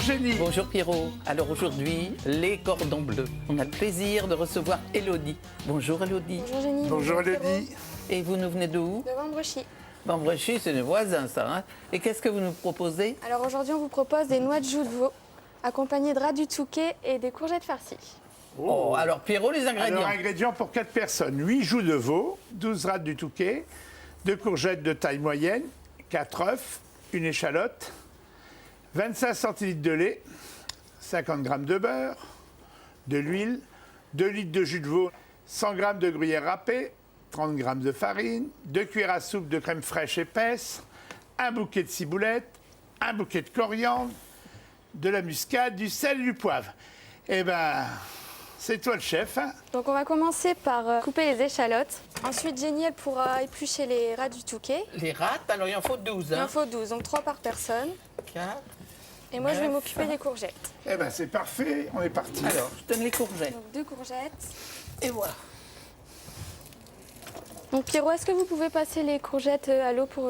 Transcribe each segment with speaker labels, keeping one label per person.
Speaker 1: Génie.
Speaker 2: Bonjour Pierrot. Alors aujourd'hui, les cordons bleus. On a le plaisir de recevoir Élodie. Bonjour Élodie.
Speaker 3: Bonjour Jenny.
Speaker 1: Bonjour
Speaker 3: Pierrot.
Speaker 1: Élodie.
Speaker 2: Et vous nous venez d'où?
Speaker 3: De Vambrechy.
Speaker 2: Vambrechy, c'est nos voisins ça. Hein. Et qu'est-ce que vous nous proposez?
Speaker 3: Alors aujourd'hui, on vous propose des noix de joux de veau, accompagnées de ras du touquet et des courgettes farcies.
Speaker 2: Oh, alors Pierrot, les ingrédients.
Speaker 1: Alors, ingrédients pour 4 personnes. 8 joues de veau, 12 rats du Touquet, 2 courgettes de taille moyenne, 4 œufs, une échalote, 25 centilitres de lait, 50 g de beurre, de l'huile, 2 litres de jus de veau, 100 g de gruyère râpée, 30 g de farine, 2 cuillères à soupe de crème fraîche épaisse, un bouquet de ciboulette, un bouquet de coriandre, de la muscade, du sel et du poivre. Eh ben, c'est toi le chef, hein?
Speaker 3: Donc on va commencer par couper les échalotes. Ensuite, Jenny, elle pourra éplucher les ras du touquet.
Speaker 2: Les rats, alors il en faut 12.
Speaker 3: Il en
Speaker 2: Hein.
Speaker 3: faut 12, donc 3 par personne.
Speaker 2: 4.
Speaker 3: Et moi, je vais
Speaker 2: Neuf.
Speaker 3: m'occuper des courgettes.
Speaker 1: Eh ben, c'est parfait, on est parti.
Speaker 2: Alors, je donne les courgettes.
Speaker 3: Donc 2 courgettes.
Speaker 2: Et voilà.
Speaker 3: Donc Pierrot, est-ce que vous pouvez passer les courgettes à l'eau pour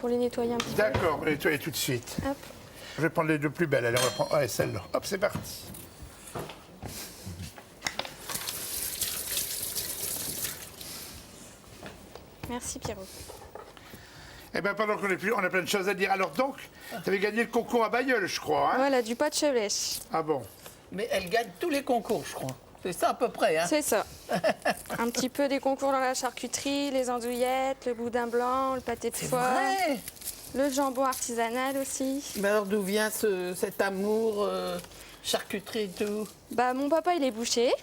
Speaker 3: les nettoyer un petit peu?
Speaker 1: D'accord, on va nettoyer tout de suite.
Speaker 3: Hop.
Speaker 1: Je vais prendre les deux plus belles. Allez, on va prendre ouais, celle-là. Hop, c'est parti.
Speaker 3: Merci Pierrot.
Speaker 1: Eh bien, pendant qu'on est plus, on a plein de choses à dire. Alors donc, tu avais gagné le concours à Bailleul, je crois. Hein?
Speaker 3: Voilà, du pot de chevlèche.
Speaker 1: Ah bon?
Speaker 2: Mais elle gagne tous les concours, je crois. C'est ça à peu près. Hein.
Speaker 3: C'est ça. Un petit peu des concours dans la charcuterie, les andouillettes, le boudin blanc, le pâté de
Speaker 2: C'est
Speaker 3: foie,
Speaker 2: vrai.
Speaker 3: le jambon artisanal aussi.
Speaker 2: Mais alors d'où vient cet amour charcuterie et tout?
Speaker 3: Bah, mon papa, il est boucher.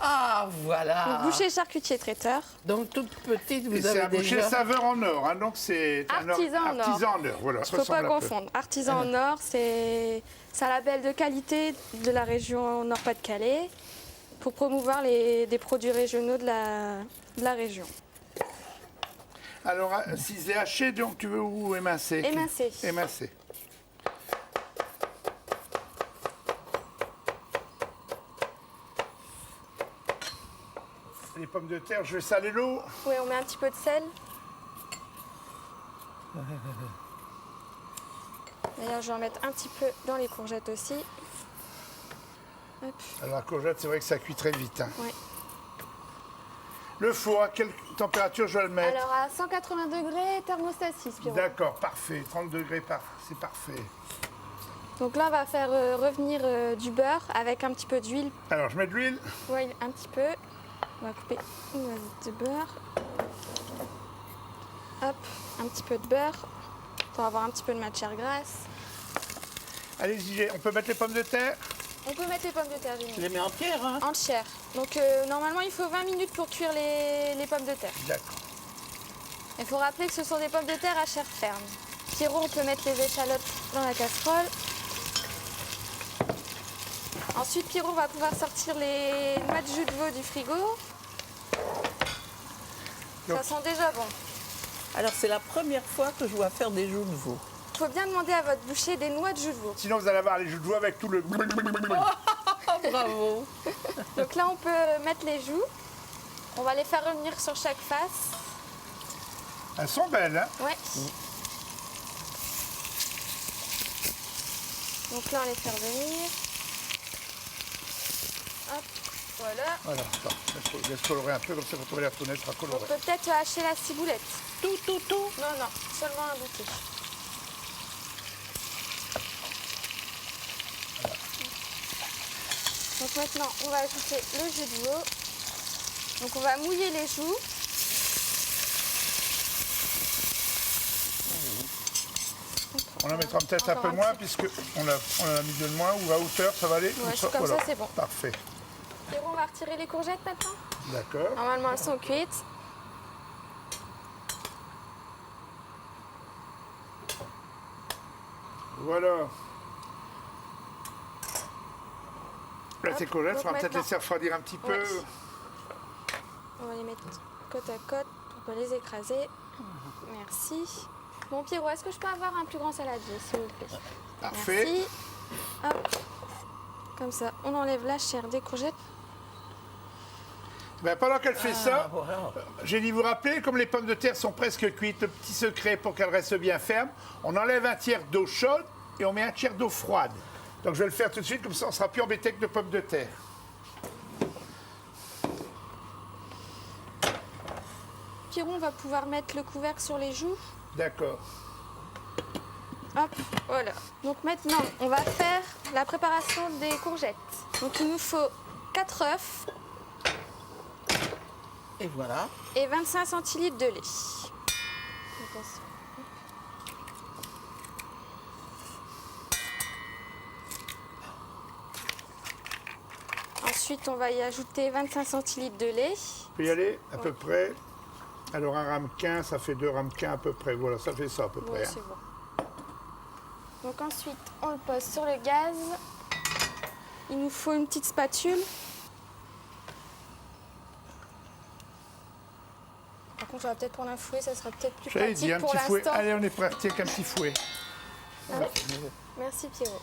Speaker 2: Ah, voilà.
Speaker 3: Donc, boucher, charcutier, traiteur.
Speaker 2: Donc toute petite,
Speaker 1: Et
Speaker 2: vous
Speaker 1: c'est
Speaker 2: avez
Speaker 1: un boucher
Speaker 2: déjà...
Speaker 1: saveur en or. Hein? Donc c'est un
Speaker 3: Artisan en or.
Speaker 1: artisan en or. Voilà,
Speaker 3: Il ne
Speaker 1: ça
Speaker 3: faut pas
Speaker 1: ressemble un peu.
Speaker 3: confondre. Artisan en or, c'est un label de qualité de la région Nord-Pas-de-Calais pour promouvoir des produits régionaux de la région.
Speaker 1: Alors, si c'est haché, donc tu veux où émincer?
Speaker 3: Émincé.
Speaker 1: Émincer. Les pommes de terre, je vais saler l'eau.
Speaker 3: Oui, on met un petit peu de sel. D'ailleurs, je vais en mettre un petit peu dans les courgettes aussi. Hop.
Speaker 1: Alors la courgette, c'est vrai que ça cuit très vite. Hein.
Speaker 3: Ouais.
Speaker 1: Le four, à quelle température je dois le mettre?
Speaker 3: Alors à 180 degrés, thermostat 6, Pierrot.
Speaker 1: D'accord, parfait. 30 degrés, c'est parfait.
Speaker 3: Donc là, on va faire revenir du beurre avec un petit peu d'huile.
Speaker 1: Alors, je mets de l'huile.
Speaker 3: Oui, un petit peu. On va couper une noisette de beurre. Hop, un petit peu de beurre pour avoir un petit peu de matière grasse.
Speaker 1: Allez-y, on peut mettre les pommes de terre?
Speaker 3: On peut mettre les pommes de terre,
Speaker 2: Je
Speaker 3: Jenny.
Speaker 2: les mets en pierre, hein.
Speaker 3: Entières. Donc normalement, il faut 20 minutes pour cuire les pommes de terre.
Speaker 1: D'accord.
Speaker 3: Il faut rappeler que ce sont des pommes de terre à chair ferme. Pierrot, on peut mettre les échalotes dans la casserole. Ensuite, Pierrot va pouvoir sortir les noix de jus de veau du frigo. Ça
Speaker 1: Donc-
Speaker 3: sent déjà bon.
Speaker 2: Alors c'est la première fois que je vois faire des joues de veau.
Speaker 3: Il faut bien demander à votre boucher des noix de jus de veau.
Speaker 1: Sinon, vous allez avoir les joues de veau avec tout le...
Speaker 2: Ah, bravo.
Speaker 3: Donc là, on peut mettre les joues. On va les faire revenir sur chaque face.
Speaker 1: Elles sont belles, hein?
Speaker 3: Ouais. Donc là, on les fait revenir. Hop, voilà.
Speaker 1: Voilà, attends, laisse colorer un peu, comme ça, quand on va les retourner, elle sera
Speaker 3: On
Speaker 1: colorée.
Speaker 3: peut peut-être hacher la ciboulette.
Speaker 2: Tout.
Speaker 3: Non, non, seulement un bouquet. Donc maintenant, on va ajouter le jus de veau. Donc on va mouiller les joues.
Speaker 1: On en mettra peut-être un
Speaker 3: Encore
Speaker 1: peu
Speaker 3: un
Speaker 1: moins,
Speaker 3: petit.
Speaker 1: puisqu'on en a mis de moins, ou à hauteur, ça va aller?
Speaker 3: Ouais, comme ça, c'est bon.
Speaker 1: Parfait.
Speaker 3: Pierrot, on va retirer les courgettes maintenant.
Speaker 1: D'accord.
Speaker 3: Normalement, elles sont cuites.
Speaker 1: Voilà. Là,
Speaker 3: Hop,
Speaker 1: ces courgettes,
Speaker 3: donc
Speaker 1: on va peut-être
Speaker 3: maintenant-
Speaker 1: laisser refroidir un petit peu.
Speaker 3: Ouais. On va les mettre côte à côte pour pas les écraser. Merci. Bon, Pierrot, est-ce que je peux avoir un plus grand saladier, s'il vous plaît?
Speaker 1: Parfait.
Speaker 3: Merci. Hop. Comme ça, on enlève la chair des courgettes.
Speaker 1: Ben, pendant qu'elle fait ça,
Speaker 2: voilà.
Speaker 1: j'ai dit vous rappeler, comme les pommes de terre sont presque cuites, le petit secret pour qu'elles restent bien fermes, on enlève un tiers d'eau chaude et on met un tiers d'eau froide. Donc je vais le faire tout de suite, comme ça on ne sera plus embêté avec de pommes de terre.
Speaker 3: Pierrot, on va pouvoir mettre le couvercle sur les joues.
Speaker 1: D'accord.
Speaker 3: Hop, voilà. Donc maintenant, on va faire la préparation des courgettes. Donc il nous faut 4 œufs
Speaker 2: Et voilà.
Speaker 3: et 25 centilitres de lait. Ensuite, on va y ajouter 25 centilitres de lait.
Speaker 1: On peut y aller à peu près. Alors un ramequin, ça fait 2 ramequins à peu près. Voilà, ça fait ça à peu
Speaker 3: Bon,
Speaker 1: près.
Speaker 3: c'est bon. Donc ensuite, on le pose sur le gaz. Il nous faut une petite spatule. Par contre, on va peut-être prendre un fouet, ça sera peut-être plus
Speaker 1: J'avais
Speaker 3: pratique
Speaker 1: dit un
Speaker 3: pour
Speaker 1: petit fouet.
Speaker 3: l'instant.
Speaker 1: Allez, on est parti avec un petit fouet. Voilà.
Speaker 3: Merci Pierrot.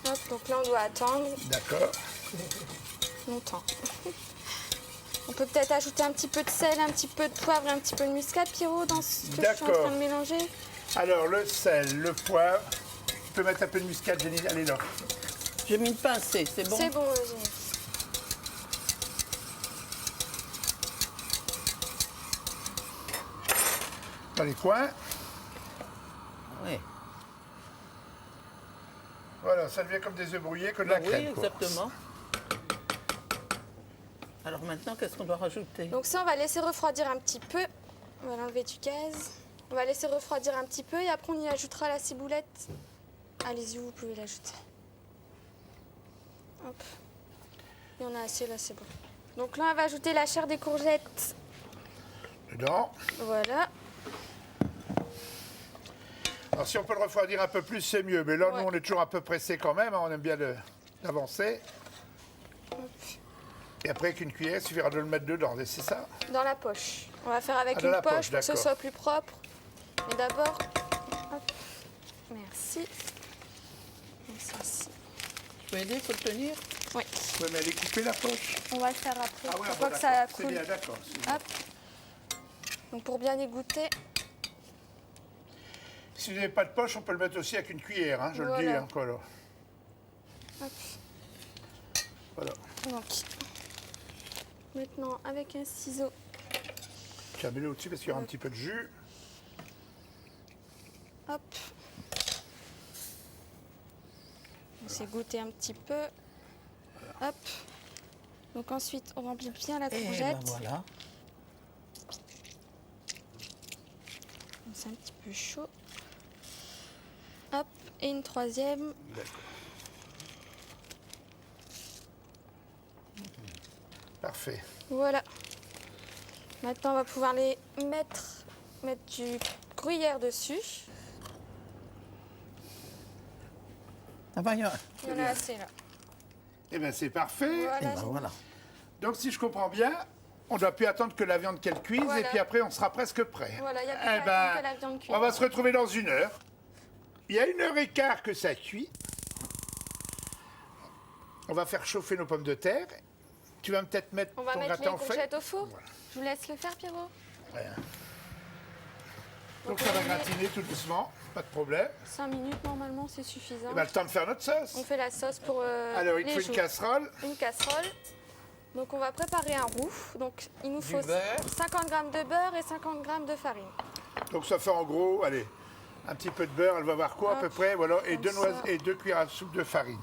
Speaker 3: Hop, donc là, on doit attendre
Speaker 1: D'accord.
Speaker 3: longtemps. On peut peut-être ajouter un petit peu de sel, un petit peu de poivre et un petit peu de muscade, Pierrot, dans ce que je suis en
Speaker 1: D'accord.
Speaker 3: train de mélanger.
Speaker 1: Alors le sel, le poivre. Tu peux mettre un peu de muscade, Jenny. Allez là.
Speaker 2: J'ai mis une pincée, c'est bon?
Speaker 3: C'est bon, Eugénie.
Speaker 1: Dans les coins.
Speaker 2: Oui.
Speaker 1: Voilà, ça devient comme des œufs brouillés, que de la
Speaker 2: Oui,
Speaker 1: crème. quoi.
Speaker 2: exactement. Alors maintenant, qu'est-ce qu'on doit rajouter?
Speaker 3: Donc ça, on va laisser refroidir un petit peu. On va l'enlever du gaz. On va laisser refroidir un petit peu et après on y ajoutera la ciboulette. Allez-y, vous pouvez l'ajouter. Hop. Il y en a assez, là, c'est bon. Donc là, on va ajouter la chair des courgettes.
Speaker 1: Dedans.
Speaker 3: Voilà.
Speaker 1: Alors si on peut le refroidir un peu plus, c'est mieux. Mais là,
Speaker 3: Ouais.
Speaker 1: nous, on est toujours un peu pressés quand même. Hein, on aime bien d'avancer. Et après, avec une cuillère, il suffira de le mettre dedans. C'est ça?
Speaker 3: Dans la poche. On va faire avec
Speaker 1: Ah, dans
Speaker 3: une
Speaker 1: la
Speaker 3: poche
Speaker 1: poche,
Speaker 3: pour que ce
Speaker 1: d'accord.
Speaker 3: soit plus propre. Mais d'abord, hop. Merci. Donc ça, ici.
Speaker 2: Je peux aider pour le tenir?
Speaker 3: Oui,
Speaker 1: Oui, mais elle est coupée la poche.
Speaker 3: on va le faire après.
Speaker 1: Ah ouais,
Speaker 3: Pour
Speaker 1: bon,
Speaker 3: pas que ça
Speaker 1: d'accord. C'est
Speaker 3: coule.
Speaker 1: bien, d'accord. c'est bien.
Speaker 3: Hop. Donc pour bien égoutter.
Speaker 1: Si vous n'avez pas de poche, on peut le mettre aussi avec une cuillère, hein, je le dis.
Speaker 3: Voilà.
Speaker 1: Hein, voilà.
Speaker 3: Hop.
Speaker 1: Voilà.
Speaker 3: Donc maintenant avec un ciseau.
Speaker 1: Tiens, mets-le au-dessus parce qu'il y aura un petit peu de jus.
Speaker 3: Hop. On s'égoutter un petit peu. Hop. Donc ensuite on remplit bien la
Speaker 2: Et
Speaker 3: courgette.
Speaker 2: ben voilà.
Speaker 3: C'est un petit peu chaud. Hop. Et une troisième.
Speaker 1: Parfait.
Speaker 3: Voilà. Maintenant, on va pouvoir les mettre du gruyère dessus.
Speaker 2: Ah ben,
Speaker 3: Il y en a assez là.
Speaker 1: Eh bien, c'est parfait.
Speaker 3: Voilà.
Speaker 2: ben voilà.
Speaker 1: Donc, si je comprends bien, on ne doit plus attendre que la viande qu'elle cuise
Speaker 3: Voilà.
Speaker 1: et puis après, on sera presque prêt.
Speaker 3: Voilà, il y a plus
Speaker 1: Eh
Speaker 3: qu'à
Speaker 1: ben,
Speaker 3: attendre que la viande cuise.
Speaker 1: on va se retrouver dans 1 heure. Il y a 1h15 que ça cuit. On va faire chauffer nos pommes de terre. Tu vas peut-être mettre
Speaker 3: On va
Speaker 1: ton
Speaker 3: mettre les
Speaker 1: gratin au feu.
Speaker 3: courgettes au four.
Speaker 1: Voilà.
Speaker 3: Je vous laisse le faire, Pierrot.
Speaker 1: Donc, ça va gratiner tout doucement, pas de problème.
Speaker 3: 5 minutes, normalement, c'est suffisant.
Speaker 1: Et bien, le temps de faire notre sauce.
Speaker 3: On fait la sauce pour
Speaker 1: Alors, il
Speaker 3: les
Speaker 1: faut une
Speaker 3: joues.
Speaker 1: casserole.
Speaker 3: Une casserole. Donc, on va préparer un roux. Donc, il nous faut
Speaker 2: beurre.
Speaker 3: 50 g de beurre et 50 g de farine.
Speaker 1: Donc, ça fait en gros, allez, un petit peu de beurre, elle va voir quoi à peu
Speaker 3: Hop,
Speaker 1: près, voilà, et
Speaker 3: comme ça.
Speaker 1: et 2 cuillères à soupe de farine.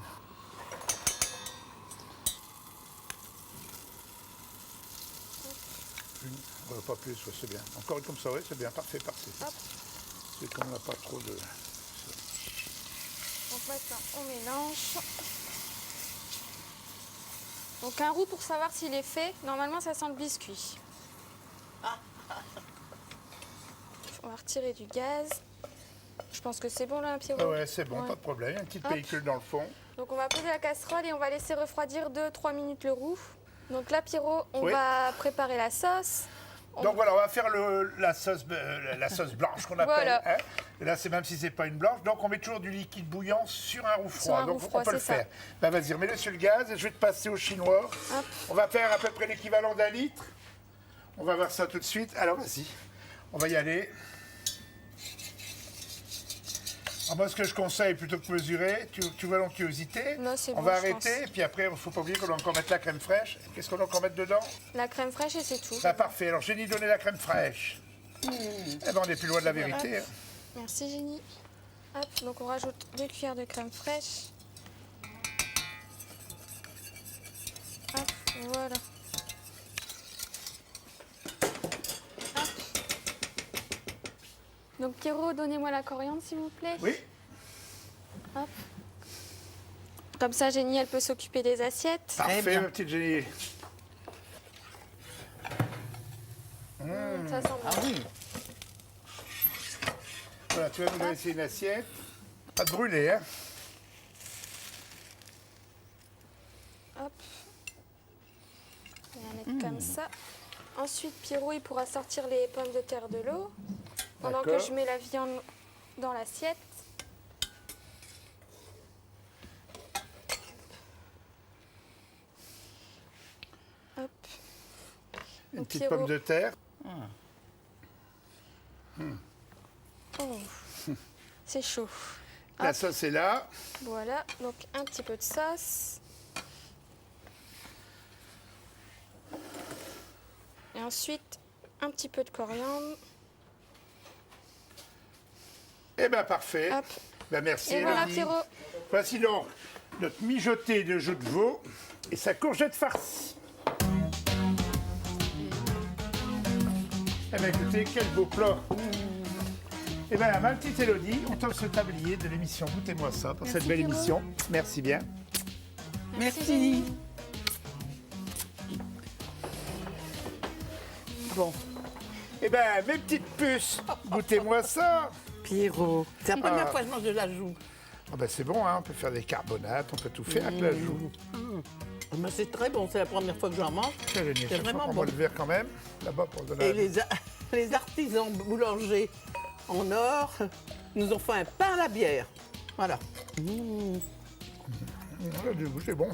Speaker 1: Pas plus, ouais, c'est bien. Encore une comme ça, oui, c'est bien, parfait, parfait.
Speaker 3: Hop.
Speaker 1: C'est qu'on n'a pas trop de...
Speaker 3: Donc maintenant, on mélange. Donc un roux pour savoir s'il est fait. Normalement, ça sent le biscuit. On va retirer du gaz. Je pense que c'est bon là, Pierrot.
Speaker 1: Ah ouais, c'est bon,
Speaker 3: Ouais.
Speaker 1: pas de problème. Il y a une petite
Speaker 3: Hop.
Speaker 1: pellicule dans le fond.
Speaker 3: Donc on va poser la casserole et on va laisser refroidir 2-3 minutes le roux. Donc là, Pierrot, on
Speaker 1: Oui.
Speaker 3: va préparer la sauce.
Speaker 1: Donc voilà, on va faire la sauce blanche qu'on appelle.
Speaker 3: Voilà.
Speaker 1: Hein. Et là, c'est même si c'est pas une blanche. Donc on met toujours du liquide bouillant sur un roux froid.
Speaker 3: Sur un
Speaker 1: Donc
Speaker 3: roux froid,
Speaker 1: on peut le
Speaker 3: c'est ça.
Speaker 1: faire. Ben, vas-y, remets-le sur le gaz et je vais te passer au chinois.
Speaker 3: Hop.
Speaker 1: On va faire à peu près l'équivalent d'1 litre. On va voir ça tout de suite. Alors vas-y, on va y aller. Alors moi, ce que je conseille, plutôt que mesurer, tu vois l'onctuosité.
Speaker 3: Non, c'est
Speaker 1: On
Speaker 3: bon,
Speaker 1: va
Speaker 3: je
Speaker 1: arrêter, et puis après, il ne faut pas oublier qu'on doit encore mettre la crème fraîche. Qu'est-ce qu'on doit encore mettre dedans?
Speaker 3: La crème fraîche et c'est tout.
Speaker 1: Bah, parfait. Alors, Jenny, donnez la crème fraîche. Eh ben, on n'est plus loin de la vérité.
Speaker 3: Hop. Merci Jenny. Hop, donc on rajoute 2 cuillères de crème fraîche. Hop, voilà. Hop. Donc Pierrot, donnez-moi la coriandre s'il vous plaît.
Speaker 1: Oui.
Speaker 3: Hop. Comme ça, Jenny, elle peut s'occuper des assiettes.
Speaker 1: Parfait,
Speaker 2: bien.
Speaker 1: ma petite Jenny.
Speaker 3: Ça sent
Speaker 2: Ah
Speaker 3: bon.
Speaker 2: oui.
Speaker 1: Voilà, tu vas nous laisser une assiette. Pas de brûler, hein.
Speaker 3: Hop. On va mettre comme ça. Ensuite, Pierrot, il pourra sortir les pommes de terre de l'eau. Pendant que
Speaker 1: D'accord.
Speaker 3: je mets la viande dans l'assiette. Hop.
Speaker 1: Une
Speaker 3: Donc,
Speaker 1: petite
Speaker 3: Pierrot-
Speaker 1: pomme de terre.
Speaker 3: Oh. C'est chaud.
Speaker 1: La
Speaker 3: Hop.
Speaker 1: sauce est là.
Speaker 3: Voilà, donc un petit peu de sauce. Et ensuite, un petit peu de coriandre.
Speaker 1: Eh bien, parfait.
Speaker 3: Hop.
Speaker 1: Ben, merci,
Speaker 3: Et voilà,
Speaker 1: Élodie.
Speaker 3: Pierrot.
Speaker 1: Voici donc notre mijoté de joues de veau et sa courgette farcie. Eh bien, écoutez, quel beau plat. Eh bien, ma petite Élodie, on t'offre ce tablier de l'émission Goûtez-moi ça pour cette belle
Speaker 3: Pierrot.
Speaker 1: émission. Merci bien.
Speaker 2: Merci. Bon,
Speaker 1: Eh bien, mes petites puces, goûtez-moi ça.
Speaker 2: Pierrot, c'est la première fois que je mange de la joue.
Speaker 1: Ah ben, c'est bon, hein, on peut faire des carbonates, on peut tout faire avec la joue.
Speaker 2: Mais c'est très bon, c'est la première fois que j'en mange.
Speaker 1: C'est
Speaker 2: vraiment
Speaker 1: On
Speaker 2: bon.
Speaker 1: va le verre quand même, là-bas pour donner.
Speaker 2: Et les artisans boulangers en or nous ont fait un pain à la bière. Voilà.
Speaker 1: C'est bon.